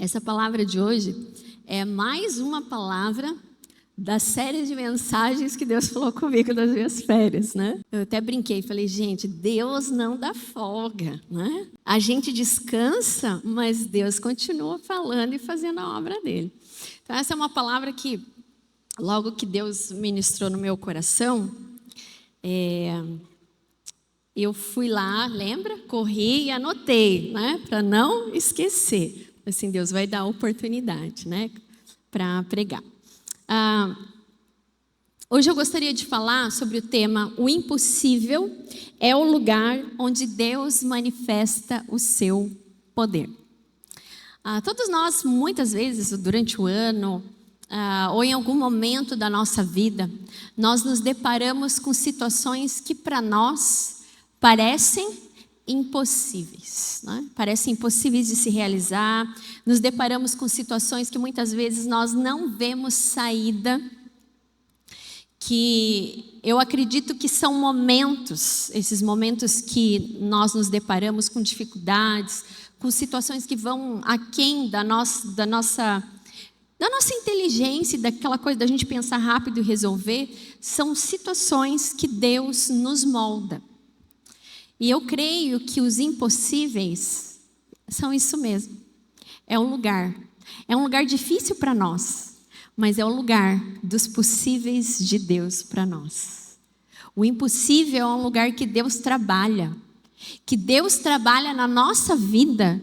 Essa palavra de hoje é mais uma palavra da série de mensagens que Deus falou comigo nas minhas férias, né? Eu até brinquei, falei, gente, Deus não dá folga, né? A gente descansa, mas Deus continua falando e fazendo a obra dele. Então essa é uma palavra que, logo que Deus ministrou no meu coração, eu fui lá, lembra? Corri e anotei, né? Para não esquecer. Assim, Deus vai dar oportunidade, né? Para pregar. Hoje eu gostaria de falar sobre o tema O impossível é o lugar onde Deus manifesta o seu poder. Todos nós, muitas vezes, durante o ano, ou em algum momento da nossa vida, nós nos deparamos com situações que para nós parecem impossíveis, né? Parecem impossíveis de se realizar. Nos deparamos com situações que muitas vezes nós não vemos saída, que eu acredito que são momentos, esses momentos que nós nos deparamos com dificuldades, com situações que vão aquém da nossa inteligência, daquela coisa da gente pensar rápido e resolver, são situações que Deus nos molda. E eu creio que os impossíveis são isso mesmo. É um lugar difícil para nós, mas é o lugar dos possíveis de Deus para nós. O impossível é um lugar que Deus trabalha na nossa vida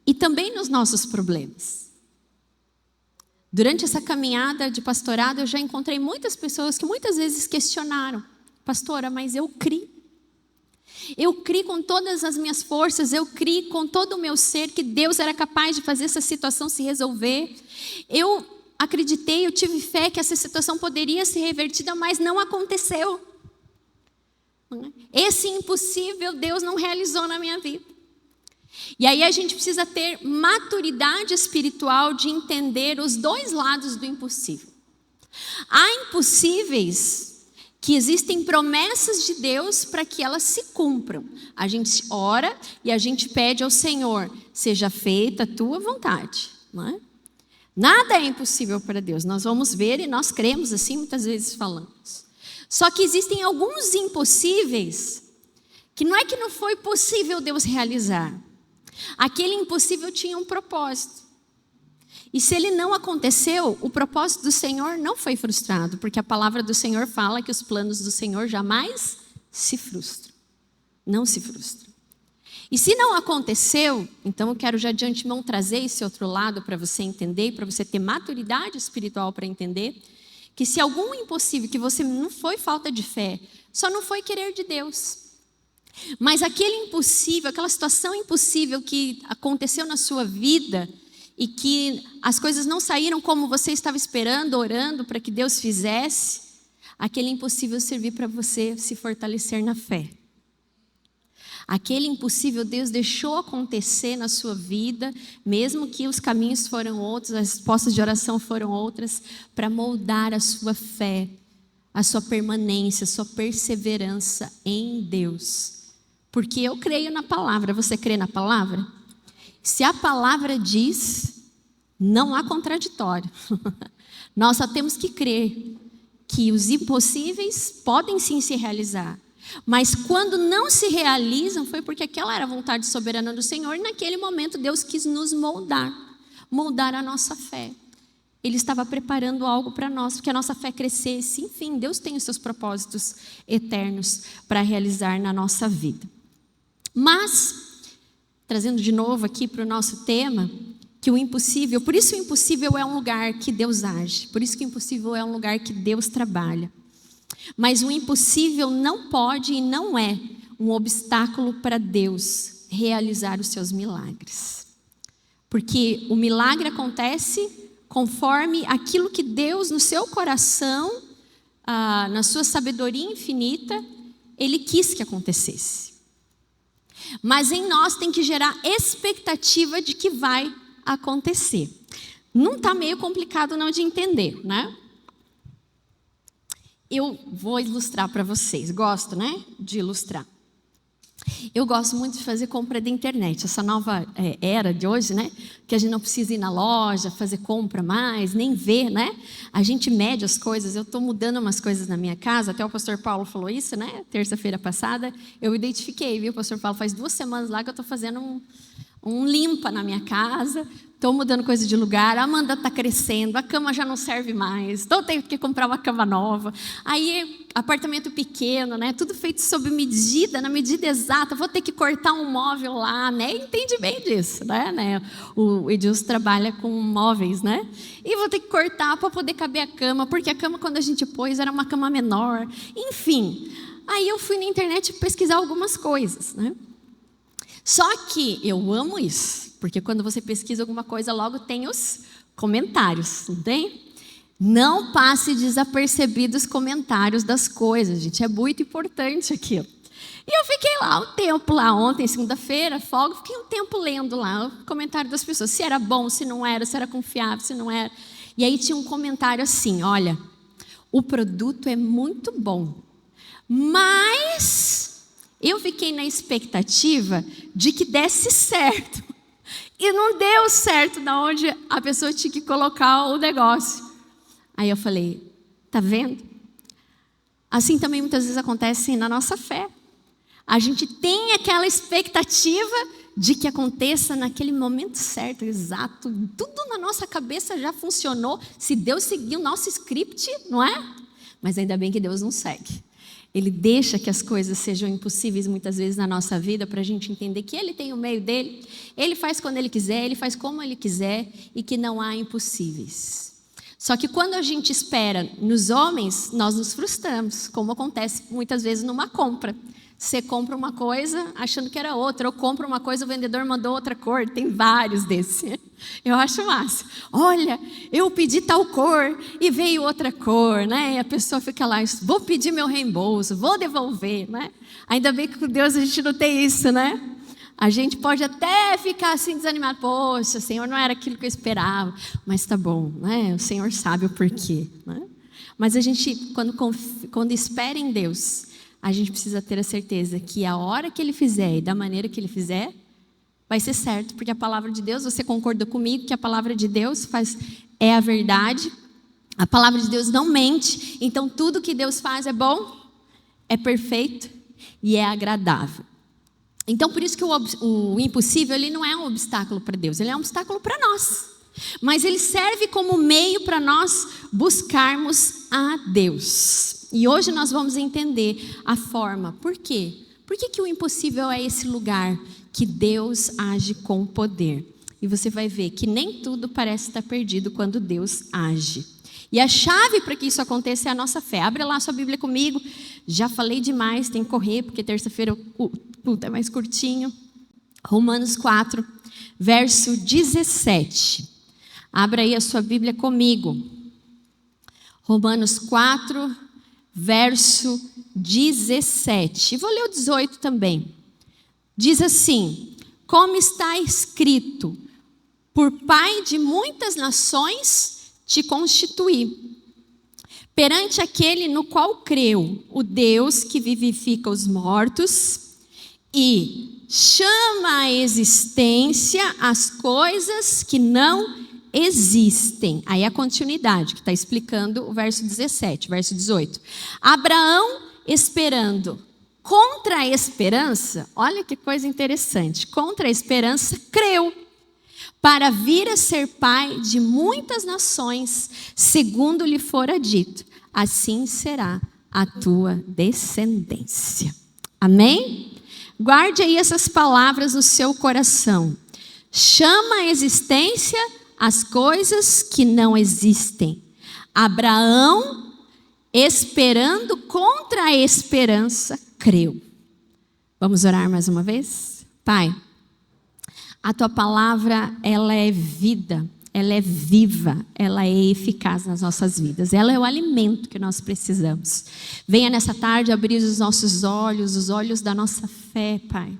e também nos nossos problemas. Durante essa caminhada de pastorado, eu já encontrei muitas pessoas que muitas vezes questionaram: pastora, mas eu criei com todas as minhas forças, eu criei com todo o meu ser que Deus era capaz de fazer essa situação se resolver. Eu acreditei, eu tive fé que essa situação poderia ser revertida, mas não aconteceu. Esse impossível Deus não realizou na minha vida. E aí a gente precisa ter maturidade espiritual de entender os dois lados do impossível. Há impossíveis que existem promessas de Deus para que elas se cumpram. A gente ora e a gente pede ao Senhor: seja feita a tua vontade, não é? Nada é impossível para Deus. Nós vamos ver e nós cremos assim, muitas vezes falamos. Só que existem alguns impossíveis que não é que não foi possível Deus realizar. Aquele impossível tinha um propósito. E se ele não aconteceu, o propósito do Senhor não foi frustrado, porque a palavra do Senhor fala que os planos do Senhor jamais se frustram. Não se frustram. E se não aconteceu, então eu quero já de antemão trazer esse outro lado para você entender, para você ter maturidade espiritual para entender, que se algum impossível, que você não foi falta de fé, só não foi querer de Deus. Mas aquele impossível, aquela situação impossível que aconteceu na sua vida, e que as coisas não saíram como você estava esperando, orando para que Deus fizesse, aquele impossível servir para você se fortalecer na fé. Aquele impossível Deus deixou acontecer na sua vida, mesmo que os caminhos foram outros, as respostas de oração foram outras, para moldar a sua fé, a sua permanência, a sua perseverança em Deus. Porque eu creio na palavra. Você crê na palavra? Se a palavra diz, não há contraditório. Nós só temos que crer que os impossíveis podem sim se realizar. Mas quando não se realizam, foi porque aquela era a vontade soberana do Senhor. E naquele momento Deus quis nos moldar a nossa fé. Ele estava preparando algo para nós, porque a nossa fé crescesse. Enfim, Deus tem os seus propósitos eternos para realizar na nossa vida. Mas, trazendo de novo aqui para o nosso tema, que o impossível, por isso o impossível é um lugar que Deus age, por isso que o impossível é um lugar que Deus trabalha. Mas o impossível não pode e não é um obstáculo para Deus realizar os seus milagres. Porque o milagre acontece conforme aquilo que Deus, no seu coração, na sua sabedoria infinita, Ele quis que acontecesse. Mas em nós tem que gerar expectativa de que vai acontecer. Não está meio complicado não de entender, né? Eu vou ilustrar para vocês. Gosto, né? De ilustrar. Eu gosto muito de fazer compra da internet, essa nova era de hoje, né? Que a gente não precisa ir na loja, fazer compra mais, nem ver, né? A gente mede as coisas. Eu estou mudando umas coisas na minha casa, até o pastor Paulo falou isso, né? Terça-feira passada, eu identifiquei, viu? O pastor Paulo faz 2 semanas lá que eu estou fazendo um limpa na minha casa, estou mudando coisa de lugar, a Amanda está crescendo, a cama já não serve mais, então tenho que comprar uma cama nova. Aí, apartamento pequeno, né? Tudo feito sob medida, na medida exata, vou ter que cortar um móvel lá, né? Entende bem disso, né? O Edilson trabalha com móveis, né? E vou ter que cortar para poder caber a cama, porque a cama, quando a gente pôs, era uma cama menor. Enfim, aí eu fui na internet pesquisar algumas coisas, né? Só que eu amo isso, porque quando você pesquisa alguma coisa, logo tem os comentários, não tem? Não passe desapercebidos os comentários das coisas, gente, é muito importante aquilo. E eu fiquei lá um tempo, lá ontem, segunda-feira, folga, fiquei um tempo lendo lá o comentário das pessoas, se era bom, se não era, se era confiável, se não era. E aí tinha um comentário assim, olha, o produto é muito bom, mas eu fiquei na expectativa de que desse certo. E não deu certo na onde a pessoa tinha que colocar o negócio. Aí eu falei, tá vendo? Assim também muitas vezes acontece na nossa fé. A gente tem aquela expectativa de que aconteça naquele momento certo, exato. Tudo na nossa cabeça já funcionou. Se Deus seguir o nosso script, não é? Mas ainda bem que Deus não segue. Ele deixa que as coisas sejam impossíveis muitas vezes na nossa vida para a gente entender que Ele tem o meio dele, Ele faz quando Ele quiser, Ele faz como Ele quiser e que não há impossíveis. Só que quando a gente espera nos homens, nós nos frustramos, como acontece muitas vezes numa compra. Você compra uma coisa achando que era outra, ou compra uma coisa, o vendedor mandou outra cor, tem vários desses. Eu acho massa. Olha, eu pedi tal cor e veio outra cor, né? E a pessoa fica lá, vou pedir meu reembolso, vou devolver, né? Ainda bem que com Deus a gente não tem isso, né? A gente pode até ficar assim desanimado, poxa, Senhor, não era aquilo que eu esperava, mas tá bom, né? O Senhor sabe o porquê, né? Mas a gente, quando espera em Deus, a gente precisa ter a certeza que a hora que Ele fizer e da maneira que Ele fizer, vai ser certo, porque a palavra de Deus, você concorda comigo que a palavra de Deus é a verdade, a palavra de Deus não mente, então tudo que Deus faz é bom, é perfeito e é agradável. Então por isso que o impossível, ele não é um obstáculo para Deus, ele é um obstáculo para nós, mas ele serve como meio para nós buscarmos a Deus. E hoje nós vamos entender a forma. Por quê? Por que o impossível é esse lugar que Deus age com poder? E você vai ver que nem tudo parece estar perdido quando Deus age. E a chave para que isso aconteça é a nossa fé. Abre lá a sua Bíblia comigo. Já falei demais, tem que correr, porque terça-feira o culto é mais curtinho. Romanos 4, verso 17. Abra aí a sua Bíblia comigo. Romanos 4, verso 17. Vou ler o 18 também. Diz assim: como está escrito, por pai de muitas nações te constituí, perante aquele no qual creu, o Deus que vivifica os mortos e chama à existência as coisas que não existem. Aí a continuidade, que está explicando o verso 17, verso 18. Abraão esperando, contra a esperança, olha que coisa interessante, contra a esperança creu, para vir a ser pai de muitas nações, segundo lhe fora dito, assim será a tua descendência. Amém? Guarde aí essas palavras no seu coração. Chama a existência as coisas que não existem. Abraão, esperando contra a esperança, creu. Vamos orar mais uma vez? Pai, a tua palavra, ela é vida, ela é viva, ela é eficaz nas nossas vidas. Ela é o alimento que nós precisamos. Venha nessa tarde abrir os nossos olhos, os olhos da nossa fé, Pai.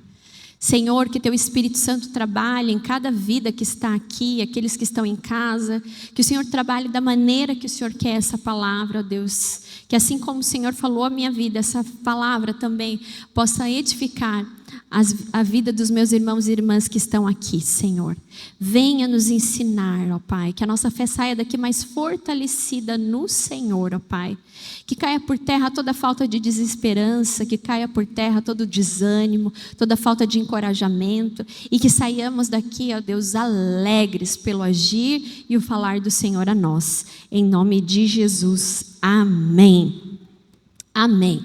Senhor, que Teu Espírito Santo trabalhe em cada vida que está aqui, aqueles que estão em casa, que o Senhor trabalhe da maneira que o Senhor quer essa palavra, ó Deus. Que assim como o Senhor falou a minha vida, essa palavra também possa edificar a vida dos meus irmãos e irmãs que estão aqui, Senhor. Venha nos ensinar, ó Pai, que a nossa fé saia daqui mais fortalecida no Senhor, ó Pai. Que caia por terra toda falta de desesperança, que caia por terra todo desânimo, toda falta de encorajamento, e que saiamos daqui, ó Deus, alegres pelo agir e o falar do Senhor a nós. Em nome de Jesus. Amém. Amém.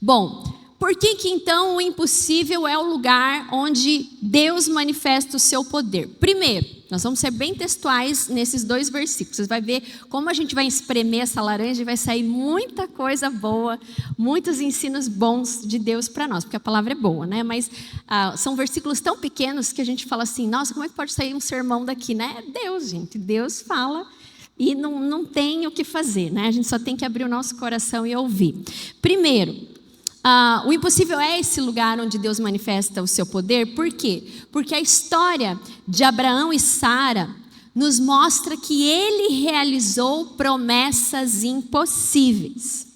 Bom, por que então o impossível é o lugar onde Deus manifesta o seu poder? Primeiro, nós vamos ser bem textuais nesses 2 versículos. Você vai ver como a gente vai espremer essa laranja e vai sair muita coisa boa, muitos ensinos bons de Deus para nós, porque a palavra é boa, né? Mas são versículos tão pequenos que a gente fala assim, nossa, como é que pode sair um sermão daqui, né? É Deus, gente, Deus fala e não tem o que fazer, né? A gente só tem que abrir o nosso coração e ouvir. Primeiro, o impossível é esse lugar onde Deus manifesta o seu poder. Por quê? Porque a história de Abraão e Sara nos mostra que ele realizou promessas impossíveis.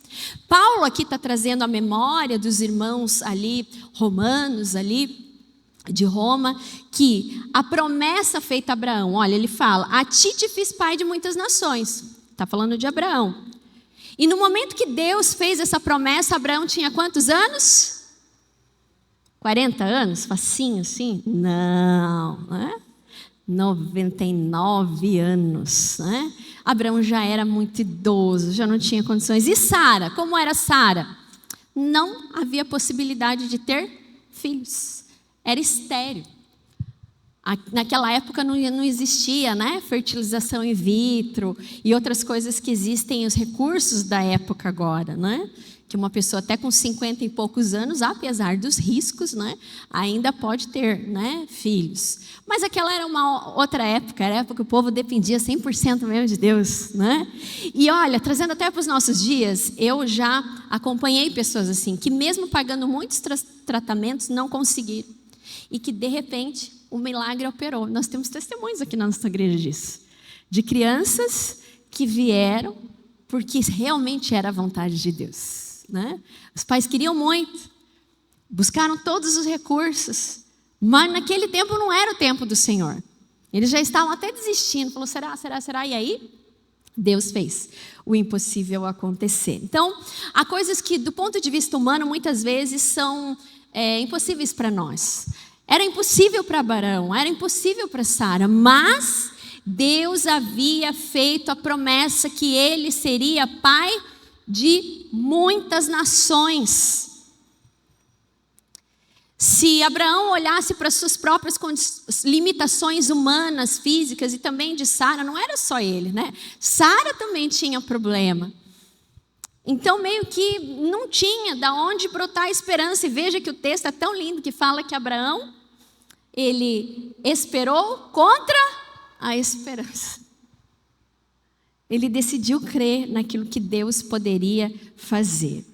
Paulo aqui está trazendo a memória dos irmãos ali, romanos ali, de Roma, que a promessa feita a Abraão, olha, ele fala, a ti te fiz pai de muitas nações. Está falando de Abraão. E no momento que Deus fez essa promessa, Abraão tinha quantos anos? 40 anos? Facinho assim? Não, né? 99 anos, né? Abraão já era muito idoso, já não tinha condições. E Sara, como era Sara? Não havia possibilidade de ter filhos. Era estéril. Naquela época não existia, né, fertilização in vitro e outras coisas que existem, os recursos da época agora, né? Que uma pessoa até com 50 e poucos anos, apesar dos riscos, né, ainda pode ter, né, filhos. Mas aquela era uma outra época, era a época que o povo dependia 100% mesmo de Deus, né? E olha, trazendo até para os nossos dias, eu já acompanhei pessoas assim, que mesmo pagando muitos tratamentos, não conseguiram. E que de repente o milagre operou. Nós temos testemunhos aqui na nossa igreja disso. De crianças que vieram porque realmente era a vontade de Deus, né? Os pais queriam muito, buscaram todos os recursos, mas naquele tempo não era o tempo do Senhor. Eles já estavam até desistindo. Falou, será? E aí, Deus fez o impossível acontecer. Então, há coisas que do ponto de vista humano muitas vezes são impossíveis para nós. Era impossível para Abraão, era impossível para Sara, mas Deus havia feito a promessa que ele seria pai de muitas nações. Se Abraão olhasse para suas próprias limitações humanas, físicas e também de Sara, não era só ele, né? Sara também tinha problema. Então, meio que não tinha de onde brotar a esperança. E veja que o texto é tão lindo que fala que Abraão, ele esperou contra a esperança. Ele decidiu crer naquilo que Deus poderia fazer.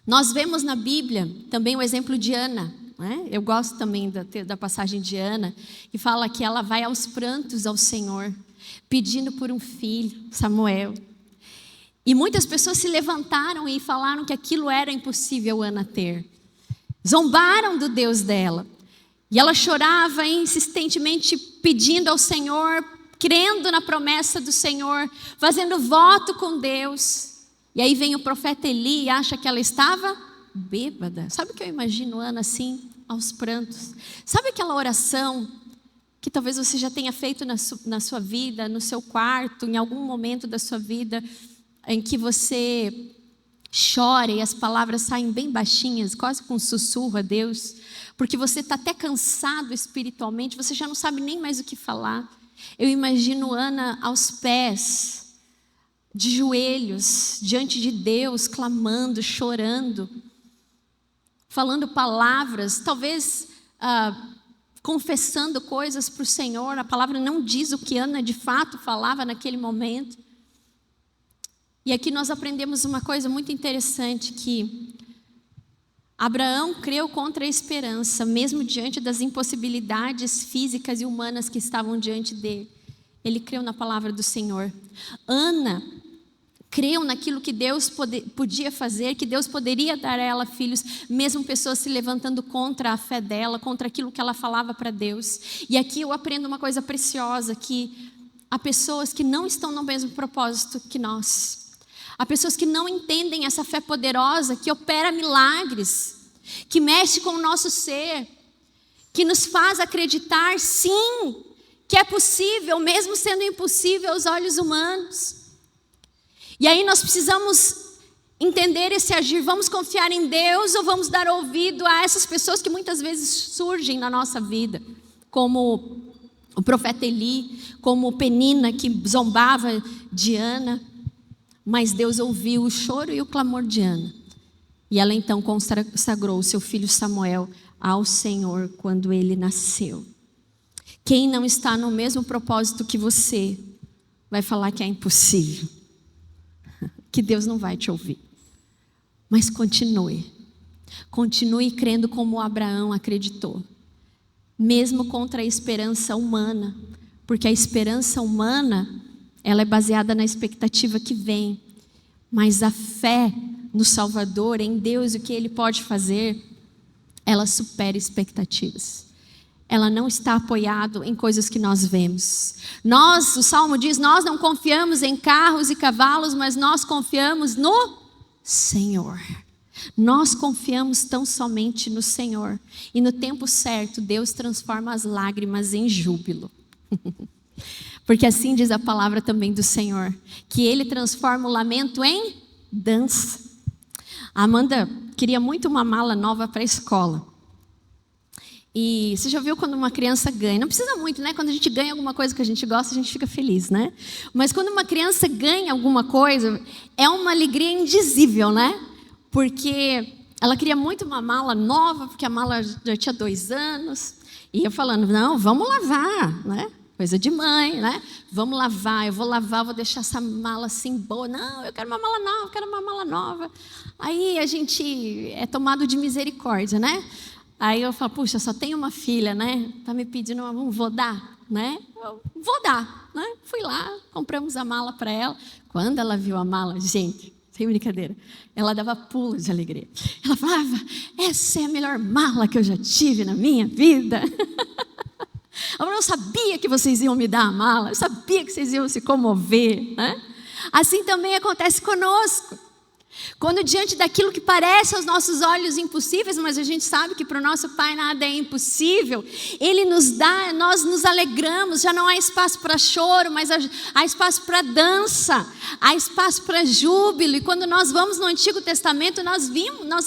Nós vemos na Bíblia também o exemplo de Ana, né? Eu gosto também da passagem de Ana, que fala que ela vai aos prantos ao Senhor, pedindo por um filho, Samuel. E muitas pessoas se levantaram e falaram que aquilo era impossível Ana ter. Zombaram do Deus dela. E ela chorava insistentemente pedindo ao Senhor, crendo na promessa do Senhor, fazendo voto com Deus. E aí vem o profeta Eli e acha que ela estava bêbada. Sabe o que eu imagino Ana assim, aos prantos? Sabe aquela oração que talvez você já tenha feito na sua vida, no seu quarto, em algum momento da sua vida, em que você chora e as palavras saem bem baixinhas, quase com um sussurro a Deus, porque você está até cansado espiritualmente, você já não sabe nem mais o que falar. Eu imagino Ana aos pés, de joelhos, diante de Deus, clamando, chorando, falando palavras, talvez confessando coisas para o Senhor. A palavra não diz o que Ana de fato falava naquele momento. E aqui nós aprendemos uma coisa muito interessante, que Abraão creu contra a esperança, mesmo diante das impossibilidades físicas e humanas que estavam diante dele. Ele creu na palavra do Senhor. Ana creu naquilo que Deus podia fazer, que Deus poderia dar a ela filhos, mesmo pessoas se levantando contra a fé dela, contra aquilo que ela falava para Deus. E aqui eu aprendo uma coisa preciosa, que há pessoas que não estão no mesmo propósito que nós. Há pessoas que não entendem essa fé poderosa, que opera milagres, que mexe com o nosso ser, que nos faz acreditar, sim, que é possível, mesmo sendo impossível aos olhos humanos. E aí nós precisamos entender esse agir. Vamos confiar em Deus ou vamos dar ouvido a essas pessoas que muitas vezes surgem na nossa vida, como o profeta Eli, como Penina, que zombava de Ana, mas Deus ouviu o choro e o clamor de Ana. E ela então consagrou o seu filho Samuel ao Senhor quando ele nasceu. Quem não está no mesmo propósito que você, vai falar que é impossível, que Deus não vai te ouvir. Mas continue crendo como Abraão acreditou, mesmo contra a esperança humana, porque a esperança humana, ela é baseada na expectativa que vem, mas a fé no Salvador, em Deus, o que Ele pode fazer, ela supera expectativas. Ela não está apoiada em coisas que nós vemos. O Salmo diz, nós não confiamos em carros e cavalos, mas nós confiamos no Senhor. Nós confiamos tão somente no Senhor. E no tempo certo, Deus transforma as lágrimas em júbilo. Porque assim diz a palavra também do Senhor, que Ele transforma o lamento em dança. A Amanda queria muito uma mala nova para a escola. E você já viu quando uma criança ganha? Não precisa muito, né? Quando a gente ganha alguma coisa que a gente gosta, a gente fica feliz, né? Mas quando uma criança ganha alguma coisa, é uma alegria indizível, né? Porque ela queria muito uma mala nova, porque a mala já tinha 2 anos. E eu falando, não, vamos lavar, né? Coisa de mãe, né? Vamos lavar, eu vou lavar, vou deixar essa mala assim boa. Não, eu quero uma mala nova, eu quero uma mala nova. Aí a gente é tomado de misericórdia, né? Aí eu falo, puxa, só tenho uma filha, né? Tá me pedindo, não vou dar, né? Eu vou dar, né? Fui lá, compramos a mala para ela. Quando ela viu a mala, gente, sem brincadeira, ela dava pulos de alegria. Ela falava, essa é a melhor mala que eu já tive na minha vida. Eu sabia que vocês iam me dar a mala, eu sabia que vocês iam se comover, né? Assim também acontece conosco. Quando diante daquilo que parece aos nossos olhos impossíveis, mas a gente sabe que para o nosso Pai nada é impossível, Ele nos dá, nós nos alegramos, já não há espaço para choro, mas há espaço para dança, há espaço para júbilo. E quando nós vamos no Antigo Testamento, nós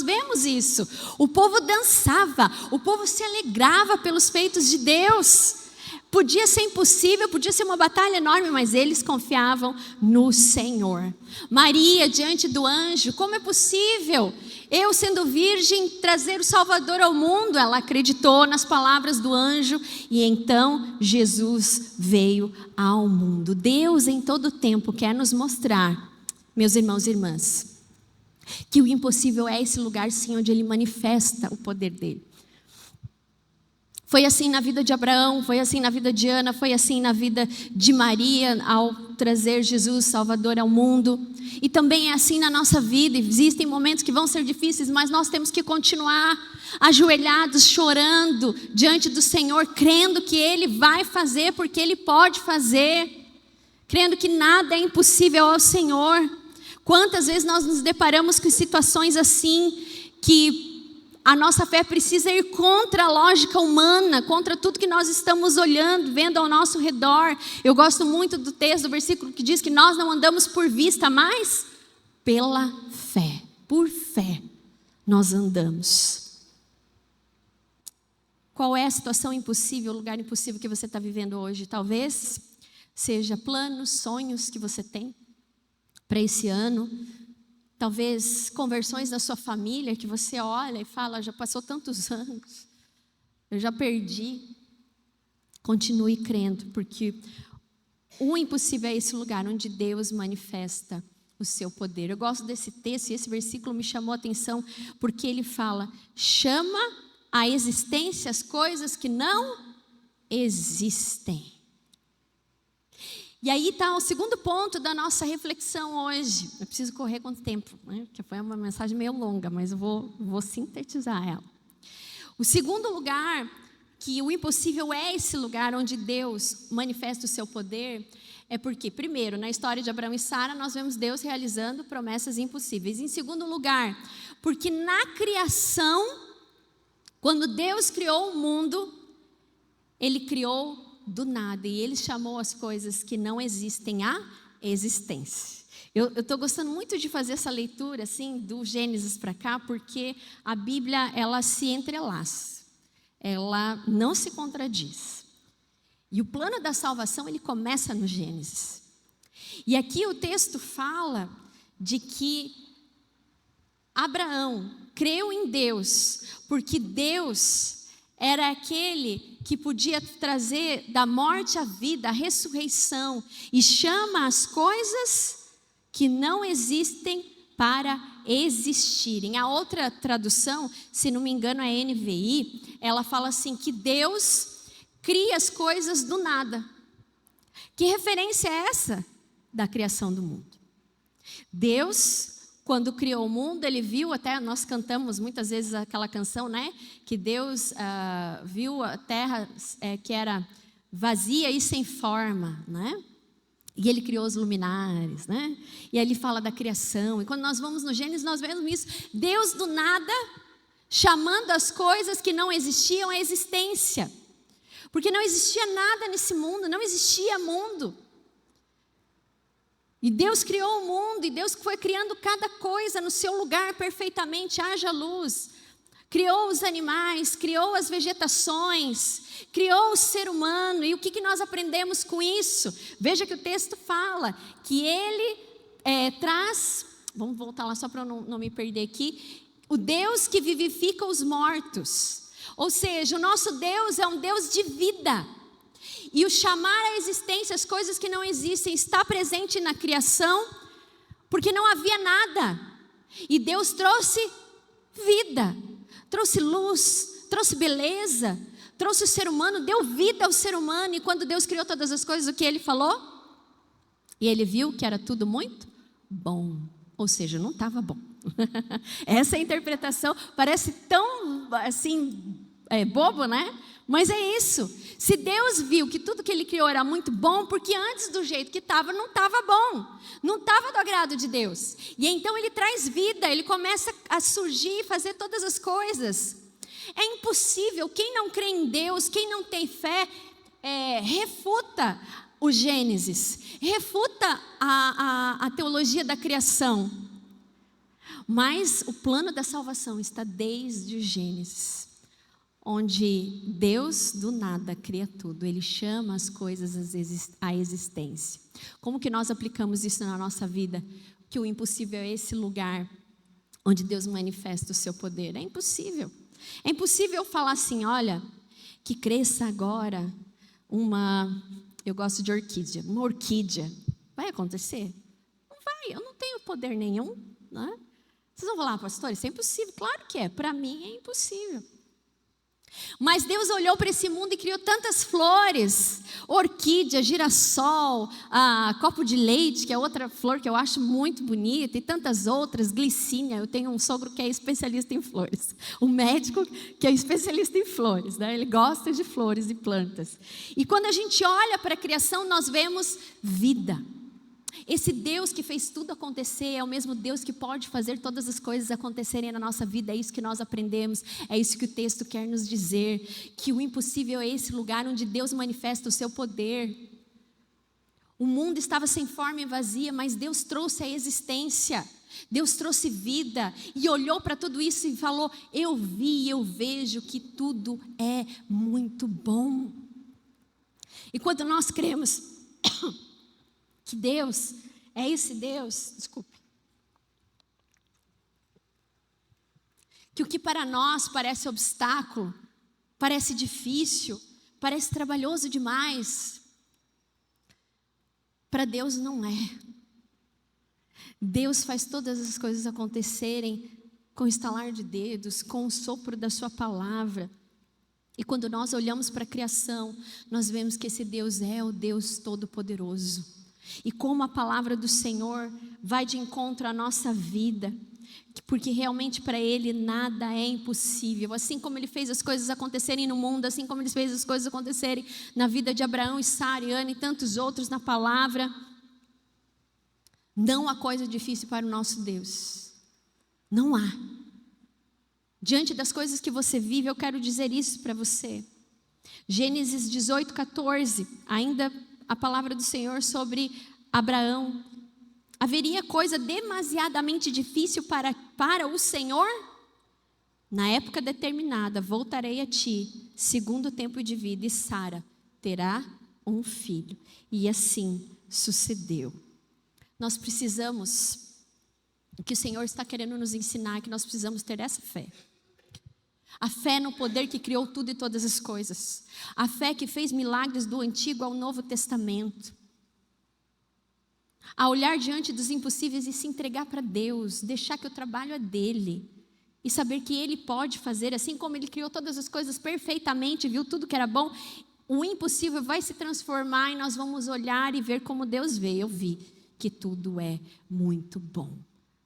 vemos isso. O povo dançava, o povo se alegrava pelos feitos de Deus. Podia ser impossível, podia ser uma batalha enorme, mas eles confiavam no Senhor. Maria, diante do anjo, como é possível eu, sendo virgem, trazer o Salvador ao mundo? Ela acreditou nas palavras do anjo e então Jesus veio ao mundo. Deus em todo tempo quer nos mostrar, meus irmãos e irmãs, que o impossível é esse lugar sim onde Ele manifesta o poder dEle. Foi assim na vida de Abraão, foi assim na vida de Ana, foi assim na vida de Maria ao trazer Jesus Salvador ao mundo. E também é assim na nossa vida. Existem momentos que vão ser difíceis, mas nós temos que continuar ajoelhados, chorando diante do Senhor, crendo que Ele vai fazer, porque Ele pode fazer, crendo que nada é impossível ao Senhor. Quantas vezes nós nos deparamos com situações assim, que a nossa fé precisa ir contra a lógica humana, contra tudo que nós estamos olhando, vendo ao nosso redor. Eu gosto muito do texto, do versículo que diz que nós não andamos por vista, mas pela fé. Por fé nós andamos. Qual é a situação impossível, o lugar impossível que você está vivendo hoje? Talvez seja planos, sonhos que você tem para esse ano. Talvez conversões da sua família que você olha e fala, já passou tantos anos, eu já perdi. Continue crendo, porque o impossível é esse lugar onde Deus manifesta o seu poder. Eu gosto desse texto e esse versículo me chamou a atenção, porque ele fala, chama à existência as coisas que não existem. E aí está o segundo ponto da nossa reflexão hoje. Eu preciso correr quanto tempo, né? Porque foi uma mensagem meio longa, mas eu vou sintetizar ela. O segundo lugar, que o impossível é esse lugar onde Deus manifesta o seu poder, é porque, primeiro, na história de Abraão e Sara, nós vemos Deus realizando promessas impossíveis. Em segundo lugar, porque na criação, quando Deus criou o mundo, Ele criou do nada, e Ele chamou as coisas que não existem à existência. Eu estou gostando muito de fazer essa leitura assim, do Gênesis para cá, porque a Bíblia, ela se entrelaça, ela não se contradiz. E o plano da salvação, ele começa no Gênesis. E aqui o texto fala de que Abraão creu em Deus, porque Deus era aquele que podia trazer da morte à vida, a ressurreição, e chama as coisas que não existem para existirem. A outra tradução, se não me engano, é NVI, ela fala assim, que Deus cria as coisas do nada. Que referência é essa da criação do mundo? Deus, quando criou o mundo, Ele viu, até nós cantamos muitas vezes aquela canção, né? Que Deus viu a terra que era vazia e sem forma, né? E Ele criou os luminares, né? E aí Ele fala da criação. E quando nós vamos no Gênesis, nós vemos isso. Deus do nada, chamando as coisas que não existiam à existência. Porque não existia nada nesse mundo, não existia mundo. E Deus criou o mundo, e Deus foi criando cada coisa no seu lugar perfeitamente, haja luz. Criou os animais, criou as vegetações, criou o ser humano. E o que nós aprendemos com isso? Veja que o texto fala que Ele traz, vamos voltar lá só para eu não me perder aqui, o Deus que vivifica os mortos. Ou seja, o nosso Deus é um Deus de vida. E o chamar à existência as coisas que não existem está presente na criação, porque não havia nada. E Deus trouxe vida, trouxe luz, trouxe beleza, trouxe o ser humano, deu vida ao ser humano. E quando Deus criou todas as coisas, o que Ele falou? E Ele viu que era tudo muito bom. Ou seja, não estava bom. Essa interpretação parece tão assim, bobo, né? Mas é isso. Se Deus viu que tudo que Ele criou era muito bom, porque antes do jeito que estava, não estava bom. Não estava do agrado de Deus. E então Ele traz vida, Ele começa a surgir e fazer todas as coisas. É impossível. Quem não crê em Deus, quem não tem fé, refuta o Gênesis. Refuta a teologia da criação. Mas o plano da salvação está desde o Gênesis, onde Deus do nada cria tudo. Ele chama as coisas à existência. Como que nós aplicamos isso na nossa vida? Que o impossível é esse lugar onde Deus manifesta o seu poder. É impossível. É impossível falar assim, olha, que cresça agora eu gosto de orquídea, uma orquídea. Vai acontecer? Não vai, eu não tenho poder nenhum, né? Vocês vão falar, pastor, isso é impossível. Claro que é, para mim é impossível. Mas Deus olhou para esse mundo e criou tantas flores, orquídea, girassol, copo de leite, que é outra flor que eu acho muito bonita, e tantas outras, glicínia. Eu tenho um sogro que é especialista em flores, um médico que é especialista em flores, né? Ele gosta de flores e plantas. E quando a gente olha para a criação, nós vemos vida. Esse Deus que fez tudo acontecer é o mesmo Deus que pode fazer todas as coisas acontecerem na nossa vida. É isso que nós aprendemos, é isso que o texto quer nos dizer, que o impossível é esse lugar onde Deus manifesta o seu poder. O mundo estava sem forma e vazia, mas Deus trouxe a existência, Deus trouxe vida e olhou para tudo isso e falou, eu vi, eu vejo que tudo é muito bom. E quando nós cremos que Deus é esse Deus, que o que para nós parece obstáculo, parece difícil, parece trabalhoso demais, para Deus não é. Deus faz todas as coisas acontecerem com o estalar de dedos, com o sopro da sua palavra. E quando nós olhamos para a criação, nós vemos que esse Deus é o Deus Todo-Poderoso. E como a palavra do Senhor vai de encontro à nossa vida, porque realmente para Ele nada é impossível. Assim como Ele fez as coisas acontecerem no mundo, assim como Ele fez as coisas acontecerem na vida de Abraão e Sara e Ana e tantos outros na palavra, não há coisa difícil para o nosso Deus. Não há. Diante das coisas que você vive, eu quero dizer isso para você. Gênesis 18:14, ainda a palavra do Senhor sobre Abraão. Haveria coisa demasiadamente difícil para o Senhor? Na época determinada, voltarei a ti, segundo o tempo de vida, e Sara terá um filho. E assim sucedeu. Nós precisamos, o que o Senhor está querendo nos ensinar, é que nós precisamos ter essa fé. A fé no poder que criou tudo e todas as coisas. A fé que fez milagres do Antigo ao Novo Testamento. A olhar diante dos impossíveis e se entregar para Deus. Deixar que o trabalho é dele. E saber que Ele pode fazer, assim como Ele criou todas as coisas perfeitamente, viu tudo que era bom. O impossível vai se transformar e nós vamos olhar e ver como Deus vê. Eu vi que tudo é muito bom.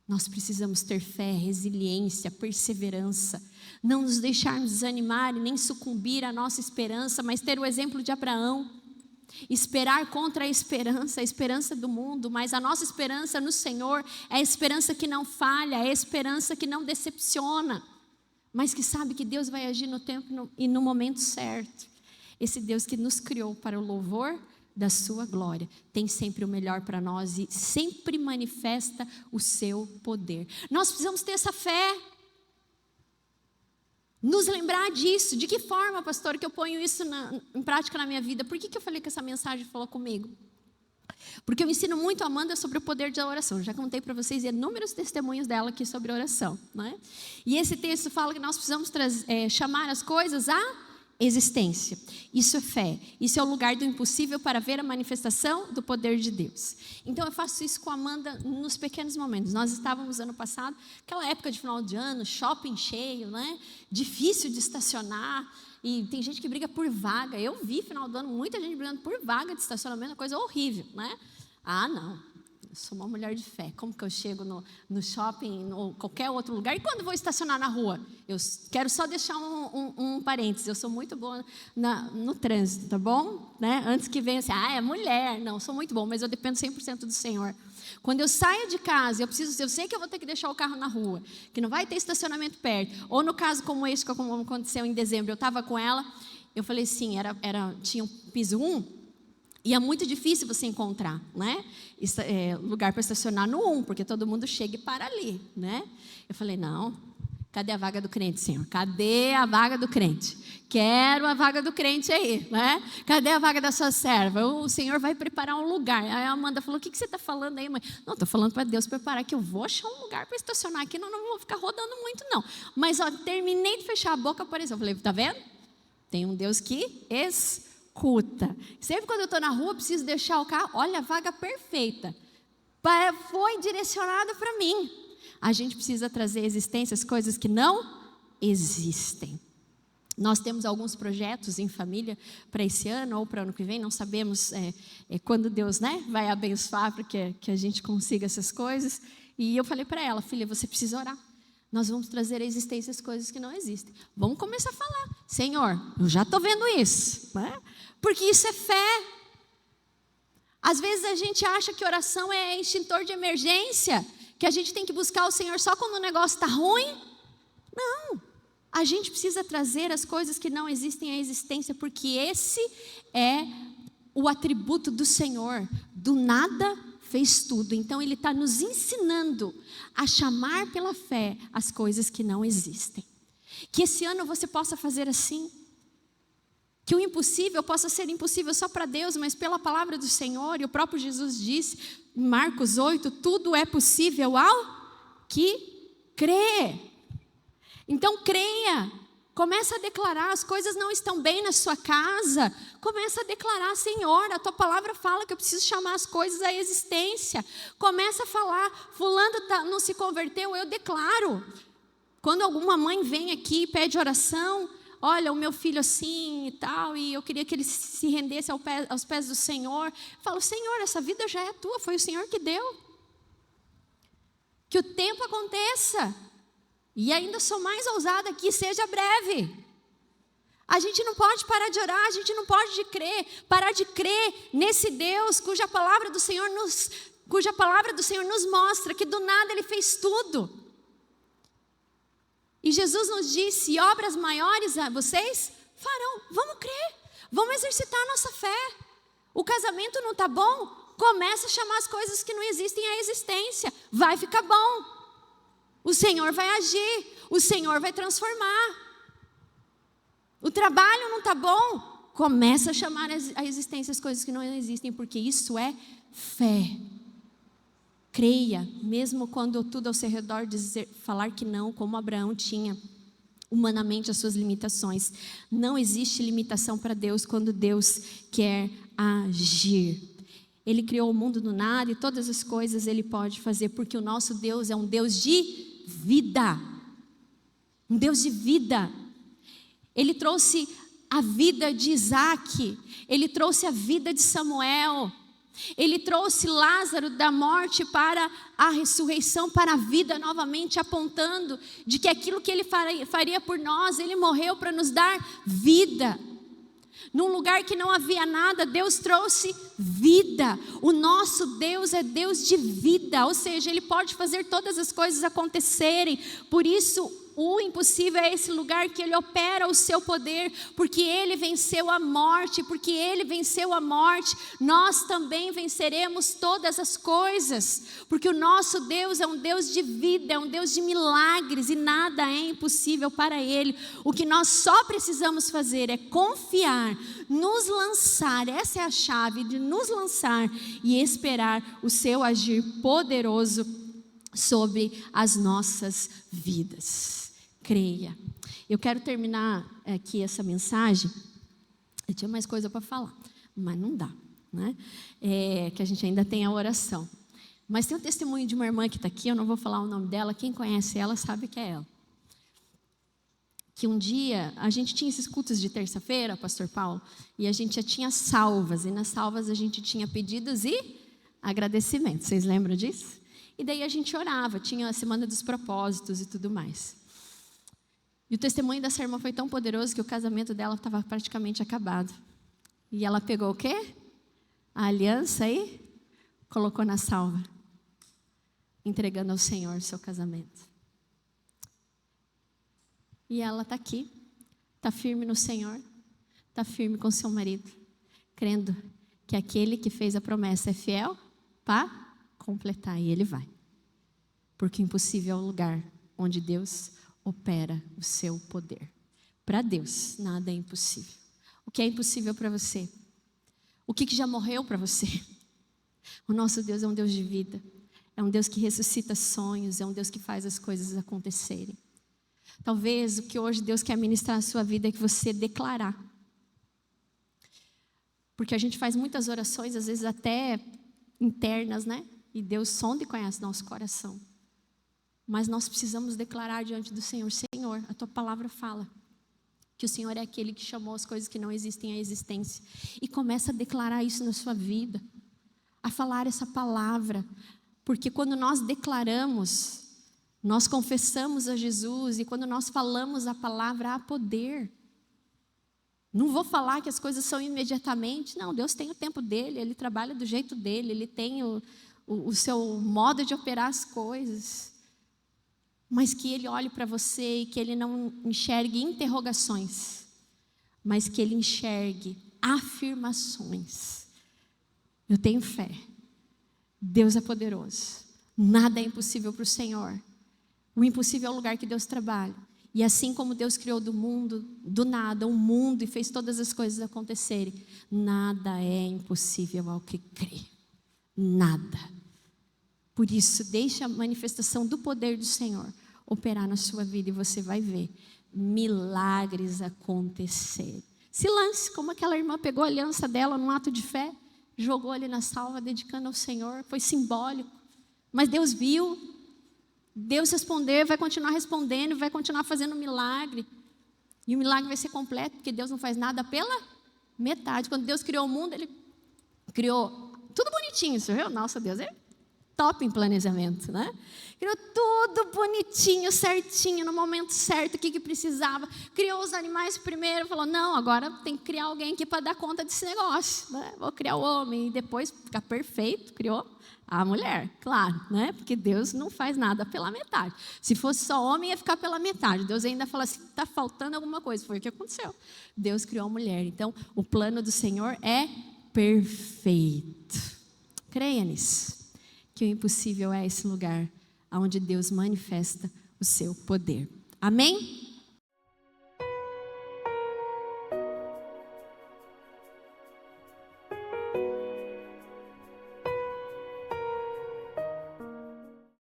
Nós precisamos ter fé, resiliência, perseverança. Não nos deixarmos desanimar e nem sucumbir à nossa esperança, mas ter o exemplo de Abraão. Esperar contra a esperança do mundo, mas a nossa esperança no Senhor é a esperança que não falha, é a esperança que não decepciona, mas que sabe que Deus vai agir no tempo e no momento certo. Esse Deus que nos criou para o louvor da sua glória, tem sempre o melhor para nós e sempre manifesta o seu poder. Nós precisamos ter essa fé, nos lembrar disso. De que forma, pastor, que eu ponho isso em prática na minha vida? Por que eu falei que essa mensagem falou comigo? Porque eu ensino muito a Amanda sobre o poder da oração. Eu já contei para vocês inúmeros testemunhos dela aqui sobre oração, né? E esse texto fala que nós precisamos chamar as coisas à existência. Isso é fé. Isso é o lugar do impossível para ver a manifestação do poder de Deus. Então eu faço isso com a Amanda nos pequenos momentos. Nós estávamos ano passado, aquela época de final de ano, shopping cheio, né? Difícil de estacionar. E tem gente que briga por vaga. Eu vi final do ano muita gente brigando por vaga de estacionamento, uma coisa horrível, né? Ah, não. Eu sou uma mulher de fé. Como que eu chego no shopping, ou qualquer outro lugar? E quando vou estacionar na rua? Eu quero só deixar um parênteses. Eu sou muito boa no trânsito, tá bom? Né? Antes que venha assim, é mulher. Não, sou muito bom, mas eu dependo 100% do Senhor. Quando eu saio de casa, eu sei que eu vou ter que deixar o carro na rua, que não vai ter estacionamento perto. Ou no caso como esse, como aconteceu em dezembro, eu estava com ela, eu falei assim, tinha um piso 1, e é muito difícil você encontrar, né? Lugar para estacionar no 1, porque todo mundo chega e para ali, né? Eu falei, não, cadê a vaga do crente, Senhor? Cadê a vaga do crente? Quero a vaga do crente aí, né? Cadê a vaga da sua serva? O Senhor vai preparar um lugar. Aí a Amanda falou, o que você está falando aí, mãe? Não, estou falando para Deus preparar, que eu vou achar um lugar para estacionar aqui, não vou ficar rodando muito, não. Mas, terminei de fechar a boca, apareceu. Eu falei, tá vendo? Tem um Deus que escuta. Sempre quando eu estou na rua, preciso deixar o carro. Olha, a vaga perfeita. Foi direcionada para mim. A gente precisa trazer à existência as coisas que não existem. Nós temos alguns projetos em família para esse ano ou para o ano que vem. Não sabemos quando Deus, né, vai abençoar para que a gente consiga essas coisas. E eu falei para ela, filha, você precisa orar. Nós vamos trazer à existência as coisas que não existem. Vamos começar a falar. Senhor, eu já estou vendo isso, né? Porque isso é fé. Às vezes a gente acha que oração é extintor de emergência, que a gente tem que buscar o Senhor só quando o negócio está ruim. Não. A gente precisa trazer as coisas que não existem à existência, porque esse é o atributo do Senhor. Do nada fez tudo. Então Ele está nos ensinando a chamar pela fé as coisas que não existem. Que esse ano você possa fazer assim. Que o impossível possa ser impossível só para Deus, mas pela palavra do Senhor. E o próprio Jesus disse, em Marcos 8, tudo é possível ao que crê. Então creia. Começa a declarar, as coisas não estão bem na sua casa. Começa a declarar, Senhor, a tua palavra fala que eu preciso chamar as coisas à existência. Começa a falar, fulano não se converteu, eu declaro. Quando alguma mãe vem aqui e pede oração, olha, o meu filho assim e tal, e eu queria que ele se rendesse aos pés do Senhor. Eu falo, Senhor, essa vida já é tua, foi o Senhor que deu. Que o tempo aconteça. E ainda sou mais ousada, que seja breve. A gente não pode parar de orar, a gente não pode parar de crer nesse Deus cuja palavra do Senhor nos mostra que do nada Ele fez tudo. E Jesus nos disse, obras maiores vocês farão. Vamos crer, vamos exercitar a nossa fé. O casamento não está bom? Começa a chamar as coisas que não existem à existência. Vai ficar bom. O Senhor vai agir, o Senhor vai transformar. O trabalho não está bom? Começa a chamar à existência as coisas que não existem, porque isso é fé. Creia, mesmo quando tudo ao seu redor falar que não, como Abraão tinha humanamente as suas limitações. Não existe limitação para Deus quando Deus quer agir. Ele criou o mundo do nada e todas as coisas Ele pode fazer, porque o nosso Deus é um Deus de vida. Um Deus de vida. Ele trouxe a vida de Isaac, Ele trouxe a vida de Samuel, Ele trouxe Lázaro da morte para a ressurreição, para a vida novamente, apontando de que aquilo que Ele faria por nós, Ele morreu para nos dar vida. Num lugar que não havia nada, Deus trouxe vida. O nosso Deus é Deus de vida, ou seja, Ele pode fazer todas as coisas acontecerem. Por isso, o impossível é esse lugar que Ele opera o seu poder, porque Ele venceu a morte, porque Ele venceu a morte, nós também venceremos todas as coisas, porque o nosso Deus é um Deus de vida, é um Deus de milagres, e nada é impossível para Ele. O que nós só precisamos fazer é confiar, nos lançar, essa é a chave, de nos lançar e esperar o seu agir poderoso sobre as nossas vidas. Creia. Eu quero terminar aqui essa mensagem. Eu tinha mais coisa para falar, mas não dá, né? Que a gente ainda tem a oração. Mas tem um testemunho de uma irmã que está aqui, eu não vou falar o nome dela, quem conhece ela sabe que é ela. Que um dia, a gente tinha esses cultos de terça-feira, pastor Paulo, e a gente já tinha salvas, e nas salvas a gente tinha pedidos e agradecimentos. Vocês lembram disso? E daí a gente orava, tinha a semana dos propósitos e tudo mais. E o testemunho dessa irmã foi tão poderoso que o casamento dela estava praticamente acabado. E ela pegou o quê? A aliança e colocou na salva, entregando ao Senhor o seu casamento. E ela está aqui, está firme no Senhor, está firme com seu marido, crendo que aquele que fez a promessa é fiel para completar, e Ele vai. Porque o impossível é o lugar onde Deus opera o seu poder. Para Deus, nada é impossível. O que é impossível para você? O que já morreu para você? O nosso Deus é um Deus de vida. É um Deus que ressuscita sonhos. É um Deus que faz as coisas acontecerem. Talvez o que hoje Deus quer ministrar na sua vida é que você declarar. Porque a gente faz muitas orações, às vezes até internas, né? E Deus sonda e conhece nosso coração. Mas nós precisamos declarar diante do Senhor: Senhor, a Tua palavra fala que o Senhor é aquele que chamou as coisas que não existem à existência. E começa a declarar isso na sua vida, a falar essa palavra. Porque quando nós declaramos, nós confessamos a Jesus, e quando nós falamos a palavra, há poder. Não vou falar que as coisas são imediatamente. Não, Deus tem o tempo dele, Ele trabalha do jeito dele, Ele tem o seu modo de operar as coisas. Mas que Ele olhe para você e que Ele não enxergue interrogações, mas que Ele enxergue afirmações. Eu tenho fé. Deus é poderoso. Nada é impossível para o Senhor. O impossível é o lugar que Deus trabalha. E assim como Deus criou do mundo, do nada, um mundo, e fez todas as coisas acontecerem, nada é impossível ao que crê. Nada. Por isso, deixe a manifestação do poder do Senhor operar na sua vida, e você vai ver milagres acontecer. Se lance, como aquela irmã pegou a aliança dela num ato de fé, jogou ali na salva, dedicando ao Senhor. Foi simbólico. Mas Deus viu, Deus respondeu, vai continuar respondendo, vai continuar fazendo milagre. E o milagre vai ser completo, porque Deus não faz nada pela metade. Quando Deus criou o mundo, Ele criou tudo bonitinho, você viu? Nossa, Deus é top em planejamento, né? Criou tudo bonitinho, certinho, no momento certo, o que precisava. Criou os animais primeiro, falou, não, agora tem que criar alguém aqui para dar conta desse negócio, né? Vou criar o homem, e depois ficar perfeito, criou a mulher, claro, né? Porque Deus não faz nada pela metade. Se fosse só homem, ia ficar pela metade. Deus ainda fala assim, está faltando alguma coisa. Foi o que aconteceu. Deus criou a mulher. Então, o plano do Senhor é perfeito. Creia nisso. Que o impossível é esse lugar onde Deus manifesta o seu poder. Amém?